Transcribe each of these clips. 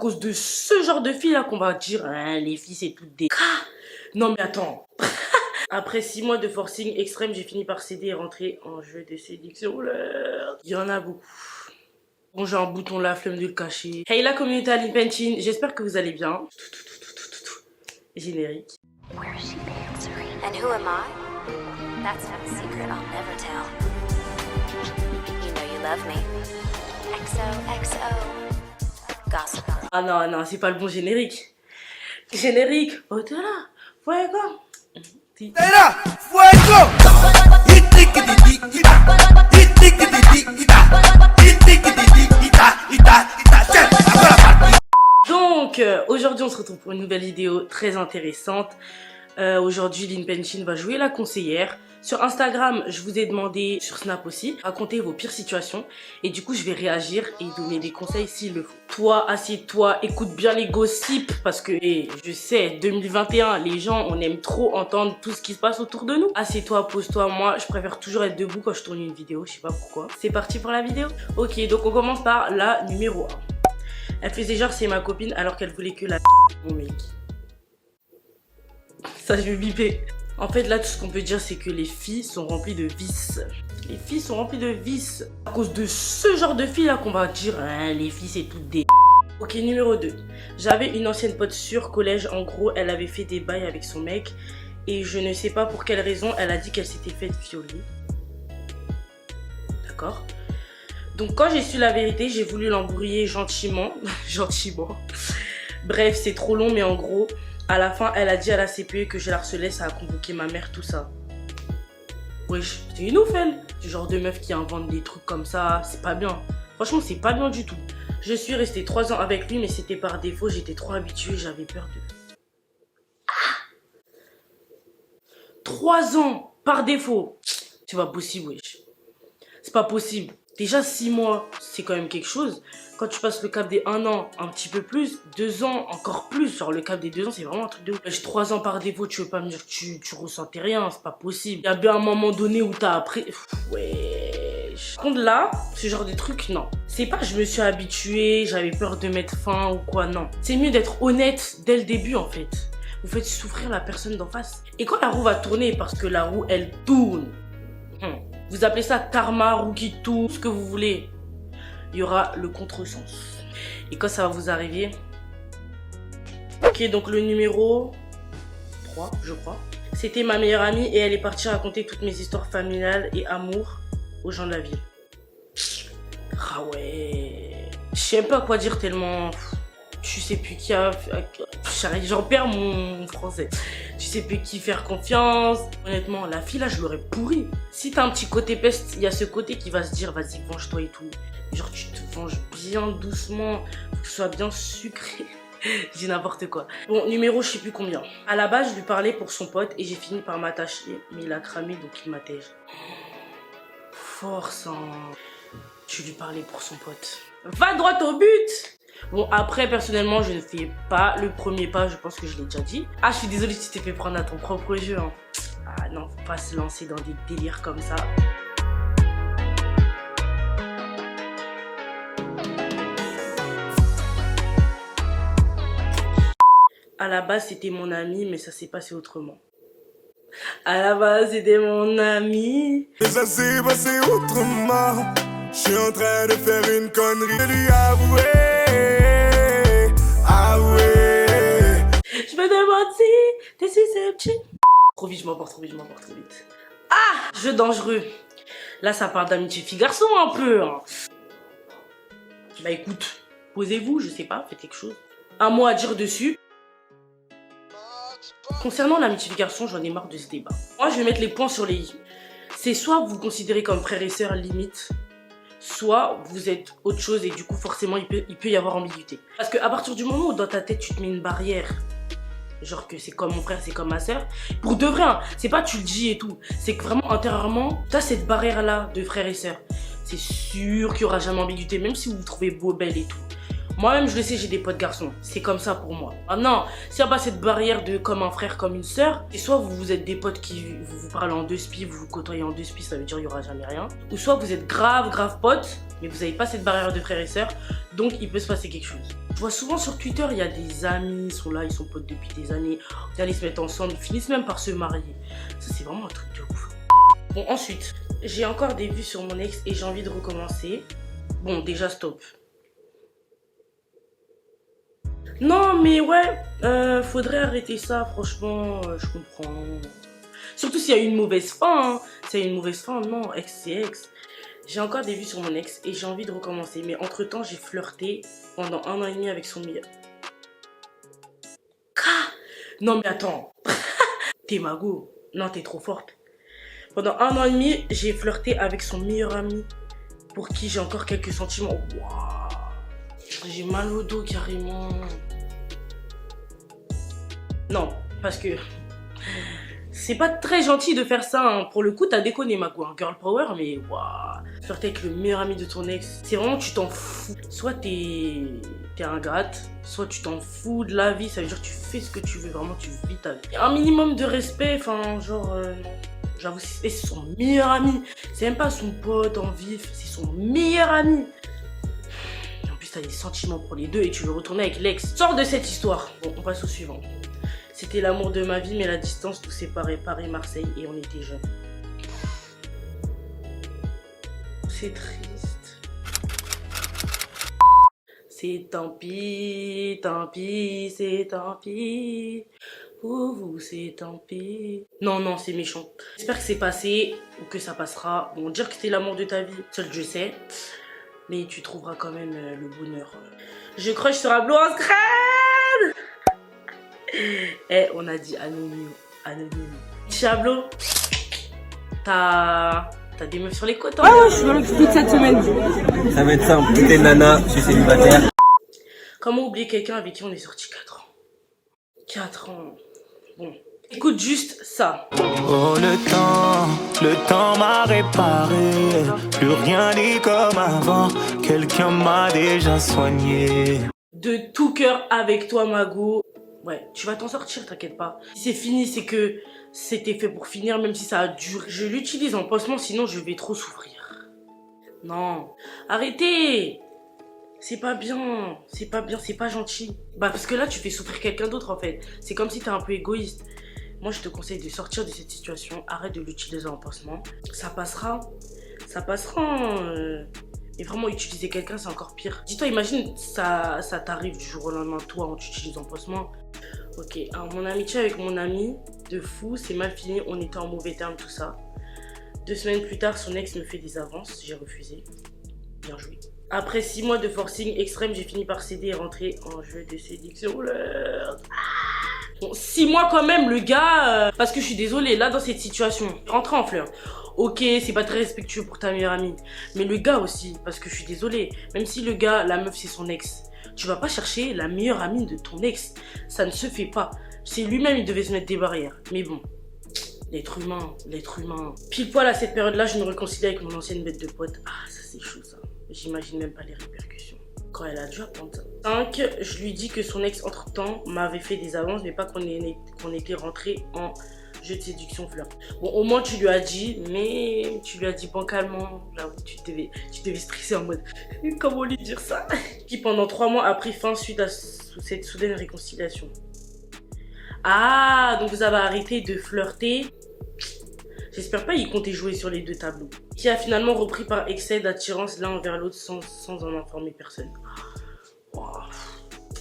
cause de ce genre de filles là qu'on va dire hein, les filles c'est toutes des... Non mais attends. Après 6 mois de forcing extrême, j'ai fini par céder et rentrer en jeu de séduction. Il y en a beaucoup. Bon, j'ai un bouton là, flemme de le cacher. Hey la communauté Aline Pentin, j'espère que vous allez bien. Générique. Where is she answering? And who am I? That's a secret I'll never tell. You know you love me. XOXO. Gossip. Ah non, non, c'est pas le bon générique. Générique. Au-delà. Fuego. Era fuego. Donc, aujourd'hui, on se retrouve pour une nouvelle vidéo très intéressante. Aujourd'hui, Aline Pentin va jouer la conseillère. Sur Instagram, je vous ai demandé, sur Snap aussi, raconter vos pires situations. Et du coup, je vais réagir et donner des conseils s'il le faut. Toi, assieds-toi, écoute bien les gossips. Parce que, je sais, 2021, les gens, on aime trop entendre tout ce qui se passe autour de nous. Assieds-toi, pose-toi. Moi, je préfère toujours être debout quand je tourne une vidéo. Je sais pas pourquoi. C'est parti pour la vidéo. Ok, donc on commence par la numéro 1. Elle faisait genre c'est ma copine alors qu'elle voulait que la mon mec. Ça je vais biper. En fait là tout ce qu'on peut dire c'est que les filles sont remplies de vices. Les filles sont remplies de vices. À cause de ce genre de filles là qu'on va dire hein, les filles c'est toutes des... Ok numéro 2. J'avais une ancienne pote sur collège. En gros elle avait fait des bails avec son mec. Et je ne sais pas pour quelle raison elle a dit qu'elle s'était faite violer. D'accord. Donc quand j'ai su la vérité, j'ai voulu l'embrouiller gentiment. Gentiment. Bref, c'est trop long, mais en gros, à la fin, elle a dit à la CPE que je la harcelais, ça a convoqué ma mère, tout ça. Wesh, c'est une ouf, elle. Du genre de meuf qui invente des trucs comme ça, c'est pas bien. Franchement, c'est pas bien du tout. Je suis restée 3 ans avec lui, mais c'était par défaut, j'étais trop habituée, j'avais peur de... Ah 3 ans par défaut. C'est pas possible, wesh. C'est pas possible. Déjà 6 mois, c'est quand même quelque chose. Quand tu passes le cap des 1 an, un petit peu plus, 2 ans, encore plus. Genre le cap des 2 ans, c'est vraiment un truc de ouf. J'ai 3 ans par défaut, tu veux pas me dire que tu ressentais rien, c'est pas possible. Il y a bien un moment donné où t'as appris... Wesh. Par contre là, ce genre de truc, non. C'est pas que je me suis habituée, j'avais peur de mettre fin ou quoi, non. C'est mieux d'être honnête dès le début en fait. Vous faites souffrir la personne d'en face. Et quand la roue va tourner, parce que la roue, elle tourne. Vous appelez ça karma, roue qui tourne, ce que vous voulez. Il y aura le contresens. Et quand ça va vous arriver... Ok, donc le numéro 3, je crois. C'était ma meilleure amie et elle est partie raconter toutes mes histoires familiales et amour aux gens de la ville. Ah ouais... Je sais pas quoi dire tellement... Je sais plus qui a... J'en perds mon français. Tu sais plus qui faire confiance. Honnêtement, la fille là, je l'aurais pourrie. Si t'as un petit côté peste, il y a ce côté qui va se dire, vas-y, venge-toi et tout. Genre, tu te venges bien doucement. Faut que ce soit bien sucré. Je dis n'importe quoi. Bon, numéro, je sais plus combien. À la base, je lui parlais pour son pote et j'ai fini par m'attacher. Mais il a cramé, donc il m'attège. Force, hein. Je lui parlais pour son pote. Va droit au but! Bon, après, personnellement, je ne fais pas le premier pas, je pense que je l'ai déjà dit. Ah, je suis désolée si tu t'es fait prendre à ton propre jeu. Hein. Ah non, faut pas se lancer dans des délires comme ça. À la base, c'était mon ami, mais ça s'est passé autrement. À la base, c'était mon ami. Mais ça s'est passé autrement. Je suis en train de faire une connerie. De lui avouer. Je me demande si t'es susceptible. Trop vite, je m'emporte trop vite. Ah, jeu dangereux. Là, ça parle d'amitié fille-garçon un peu. Hein. Bah écoute, posez-vous, je sais pas, faites quelque chose. Un mot à dire dessus. Concernant l'amitié fille-garçon, j'en ai marre de ce débat. Moi, je vais mettre les points sur les i. C'est soit vous vous considérez comme frère et sœur limite, soit vous êtes autre chose et du coup forcément il peut y avoir ambiguïté. Parce qu'à partir du moment où dans ta tête tu te mets une barrière, genre que c'est comme mon frère, c'est comme ma soeur, pour de vrai, hein, c'est pas tu le dis et tout, c'est que vraiment intérieurement, t'as cette barrière là de frère et sœur. C'est sûr qu'il y aura jamais ambiguïté, même si vous vous trouvez beau, belle et tout. Moi-même, je le sais, j'ai des potes garçons. C'est comme ça pour moi. Maintenant, s'il n'y a pas cette barrière de comme un frère, comme une sœur, et soit vous êtes des potes qui vous parlent en deux spi, vous vous côtoyez en deux spi, ça veut dire qu'il n'y aura jamais rien. Ou soit vous êtes grave potes, mais vous n'avez pas cette barrière de frères et sœurs, donc il peut se passer quelque chose. Je vois souvent sur Twitter, il y a des amis, ils sont là, ils sont potes depuis des années, ils se mettent ensemble, ils finissent même par se marier. Ça, c'est vraiment un truc de ouf. Bon, ensuite, j'ai encore des vues sur mon ex et j'ai envie de recommencer. Bon, déjà, stop. Non, mais ouais, faudrait arrêter ça, franchement, je comprends. Surtout s'il y a une mauvaise fin, hein. S'il y a une mauvaise fin, non, ex, c'est ex. J'ai encore des vues sur mon ex et j'ai envie de recommencer. Mais entre-temps, j'ai flirté pendant 1 an et demi avec son meilleur... Non, mais attends. T'es mago. Non, t'es trop forte. Pendant 1 an et demi, j'ai flirté avec son meilleur ami pour qui j'ai encore quelques sentiments. Waouh. J'ai mal au dos carrément. Non, parce que c'est pas très gentil de faire ça. Hein. Pour le coup, t'as déconné, ma quoi. Girl power, mais waouh. Flirter avec le meilleur ami de ton ex, c'est vraiment tu t'en fous. Soit t'es ingrate, soit tu t'en fous de la vie. Ça veut dire que tu fais ce que tu veux, vraiment tu vis ta vie. Un minimum de respect, enfin, genre. J'avoue, c'est son meilleur ami. C'est même pas son pote en vif, c'est son meilleur ami. T'as des sentiments pour les deux et tu veux retourner avec l'ex. Sors de cette histoire. Bon, on passe au suivant. C'était l'amour de ma vie, mais la distance nous séparait Paris-Marseille et on était jeunes. C'est triste. C'est tant pis, c'est tant pis. Pour vous, c'est tant pis. Non, c'est méchant. J'espère que c'est passé ou que ça passera. Bon, dire que c'était l'amour de ta vie, seul je sais. Mais tu trouveras quand même le bonheur. Je crush sur un bleu en scred. Eh, on a dit anonyme. Chablo, t'as des meufs sur les côtes. Ah ouais, je suis dans le toute cette semaine. Ça va être simple, t'es nana, je suis célibataire. Comment oublier quelqu'un avec qui on est sorti 4 ans? 4 ans. Bon. Écoute juste ça. Oh le temps m'a réparé. Plus rien n'est comme avant. Quelqu'un m'a déjà soigné. De tout cœur avec toi, Mago. Ouais, tu vas t'en sortir, t'inquiète pas. Si c'est fini, c'est que c'était fait pour finir, même si ça a duré. Je l'utilise en pansement, sinon je vais trop souffrir. Non, arrêtez. C'est pas bien, c'est pas gentil. Bah parce que là, tu fais souffrir quelqu'un d'autre en fait. C'est comme si t'es un peu égoïste. Moi, je te conseille de sortir de cette situation. Arrête de l'utiliser en pansement. Ça passera. Mais vraiment, utiliser quelqu'un, c'est encore pire. Dis-toi, imagine, ça t'arrive du jour au lendemain, toi, en t'utilisant en pansement. Ok, alors mon amitié avec mon ami, de fou, c'est mal fini. On était en mauvais termes, tout ça. 2 semaines plus tard, son ex me fait des avances. J'ai refusé. Bien joué. Après 6 mois de forcing extrême, j'ai fini par céder et rentrer en jeu de séduction. Bon, 6 mois quand même, le gars, parce que je suis désolée, là dans cette situation, rentrer en fleur. Ok, c'est pas très respectueux pour ta meilleure amie, mais le gars aussi, parce que je suis désolée, même si le gars, la meuf c'est son ex, tu vas pas chercher la meilleure amie de ton ex, ça ne se fait pas. C'est lui-même, il devait se mettre des barrières, mais bon. L'être humain. Pile poil à cette période-là, je me réconcilie avec mon ancienne bête de pote. Ah, ça c'est chaud ça. J'imagine même pas les répercussions. Quand elle a dû apprendre ça. 5, je lui dis que son ex entre-temps m'avait fait des avances, mais pas qu'on était rentré en jeu de séduction flirt. Bon, au moins tu lui as dit, mais tu lui as dit bancalement. Là, tu devais stresser en mode, comment lui dire ça? Qui pendant 3 mois a pris fin suite à cette soudaine réconciliation. Ah, donc vous avez arrêté de flirter. J'espère pas il comptait jouer sur les 2 tableaux. Qui a finalement repris par excès d'attirance l'un envers l'autre sans en informer personne. Wow.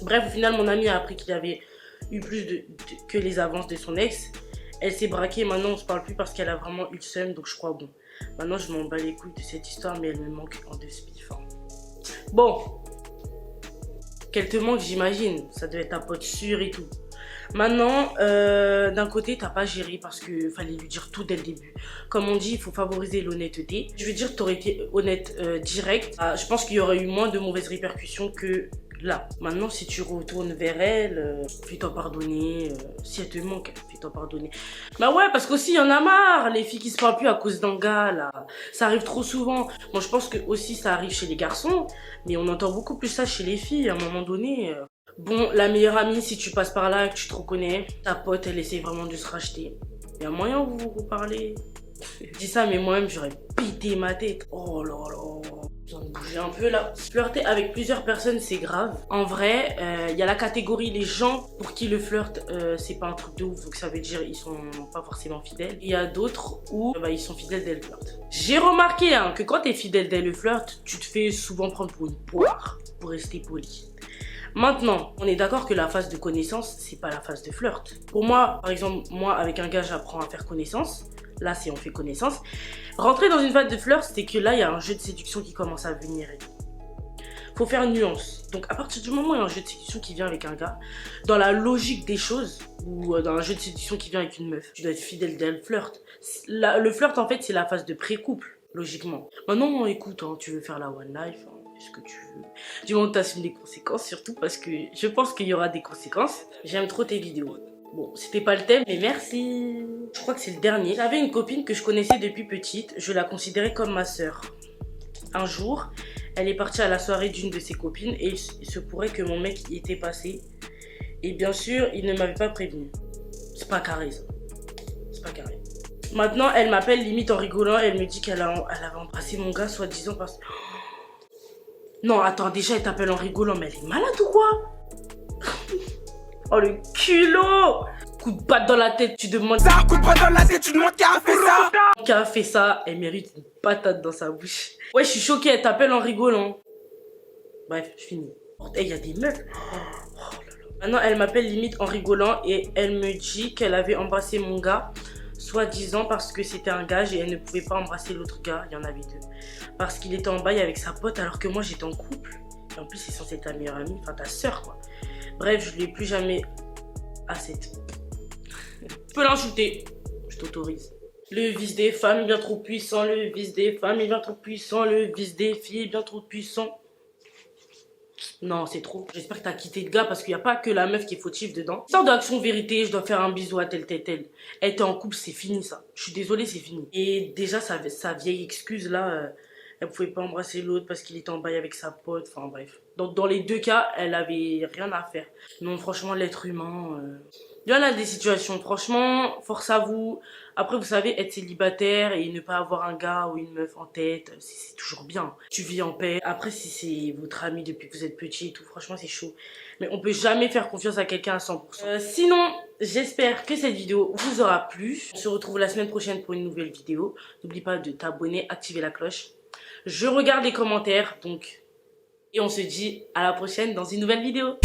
Bref, au final, mon ami a appris qu'il avait eu plus que les avances de son ex. Elle s'est braquée, maintenant on se parle plus parce qu'elle a vraiment eu le seum, donc je crois bon. Maintenant je m'en bats les couilles de cette histoire, mais elle me manque en 2 spiff. Bon. Qu'elle te manque, j'imagine. Ça devait être ta pote sûre et tout. Maintenant, d'un côté, t'as pas géré parce que fallait lui dire tout dès le début. Comme on dit, il faut favoriser l'honnêteté. Je veux dire que t'aurais été honnête direct. Je pense qu'il y aurait eu moins de mauvaises répercussions que là. Maintenant, si tu retournes vers elle, fais-toi pardonner. Si elle te manque, fais-toi pardonner. Bah ouais, parce qu'aussi, il y en a marre, les filles qui se parlent plus à cause d'un gars, là. Ça arrive trop souvent. Moi, je pense que aussi ça arrive chez les garçons, mais on entend beaucoup plus ça chez les filles, à un moment donné. Bon, la meilleure amie, si tu passes par là, que tu te reconnais, ta pote, elle essaie vraiment de se racheter. Il y a moyen où vous vous reparlez. Je dis ça, mais moi-même, j'aurais pété ma tête. Oh là là. J'ai besoin de bouger un peu là. Flirter avec plusieurs personnes, c'est grave. En vrai, il y a la catégorie les gens pour qui le flirt, c'est pas un truc de ouf. Donc ça veut dire ils sont pas forcément fidèles. Il y a d'autres où ils sont fidèles dès le flirt. J'ai remarqué que quand t'es fidèle dès le flirt, tu te fais souvent prendre pour une poire, pour rester poli. Maintenant, on est d'accord que la phase de connaissance, c'est pas la phase de flirt. Pour moi, par exemple, moi avec un gars, j'apprends à faire connaissance. Là, c'est on fait connaissance. Rentrer dans une phase de flirt, c'est que là, il y a un jeu de séduction qui commence à venir. Faut faire une nuance. Donc, à partir du moment où il y a un jeu de séduction qui vient avec un gars, dans la logique des choses, ou dans un jeu de séduction qui vient avec une meuf, tu dois être fidèle dès le flirt. Le flirt, en fait, c'est la phase de pré-couple, logiquement. Maintenant, écoute, tu veux faire la one life, ce que tu veux. Du moment que tu assumes les conséquences, surtout parce que je pense qu'il y aura des conséquences. J'aime trop tes vidéos. Bon, c'était pas le thème, mais merci. Je crois que c'est le dernier. J'avais une copine que je connaissais depuis petite. Je la considérais comme ma sœur. Un jour, elle est partie à la soirée d'une de ses copines et il se pourrait que mon mec y était passé. Et bien sûr, il ne m'avait pas prévenu. C'est pas carré, ça. C'est pas carré. Maintenant, elle m'appelle limite en rigolant. Elle me dit qu'elle avait embrassé mon gars, soi-disant parce que... Non, attends, déjà, elle t'appelle en rigolant, mais elle est malade ou quoi? Oh, le culot! Coup de patte dans la tête, tu demandes... Ça, coup de patte dans la tête, tu demandes qui a fait ça? Qui a fait ça, elle mérite une patate dans sa bouche. Ouais, je suis choquée, elle t'appelle en rigolant. Bref, je finis. Il y a des meufs. Oh là là. Maintenant, elle m'appelle limite en rigolant et elle me dit qu'elle avait embrassé mon gars, soi-disant parce que c'était un gage et elle ne pouvait pas embrasser l'autre gars, il y en avait deux. Parce qu'il était en bail avec sa pote alors que moi j'étais en couple. Et en plus, c'est censé être ta meilleure amie, enfin ta soeur quoi. Bref, je ne l'ai plus jamais à cette. Je peux l'insulter, je t'autorise. Le vice des femmes est bien trop puissant, le vice des femmes est bien trop puissant, le vice des filles est bien trop puissant. Non, c'est trop. J'espère que t'as quitté le gars parce qu'il n'y a pas que la meuf qui est fautive dedans. Sort d'action vérité, je dois faire un bisou à tel. Elle était en couple, c'est fini ça. Je suis désolée, c'est fini. Et déjà, sa vieille excuse là, elle pouvait pas embrasser l'autre parce qu'il était en bail avec sa pote. Enfin bref. Donc dans les deux cas, elle avait rien à faire. Non, franchement, l'être humain... Il y en a des situations, franchement, force à vous. Après, vous savez, être célibataire et ne pas avoir un gars ou une meuf en tête, c'est toujours bien. Tu vis en paix. Après, si c'est votre ami depuis que vous êtes petit et tout, franchement, c'est chaud. Mais on peut jamais faire confiance à quelqu'un à 100%. Sinon, j'espère que cette vidéo vous aura plu. On se retrouve la semaine prochaine pour une nouvelle vidéo. N'oublie pas de t'abonner, activer la cloche. Je regarde les commentaires, donc... Et on se dit à la prochaine dans une nouvelle vidéo.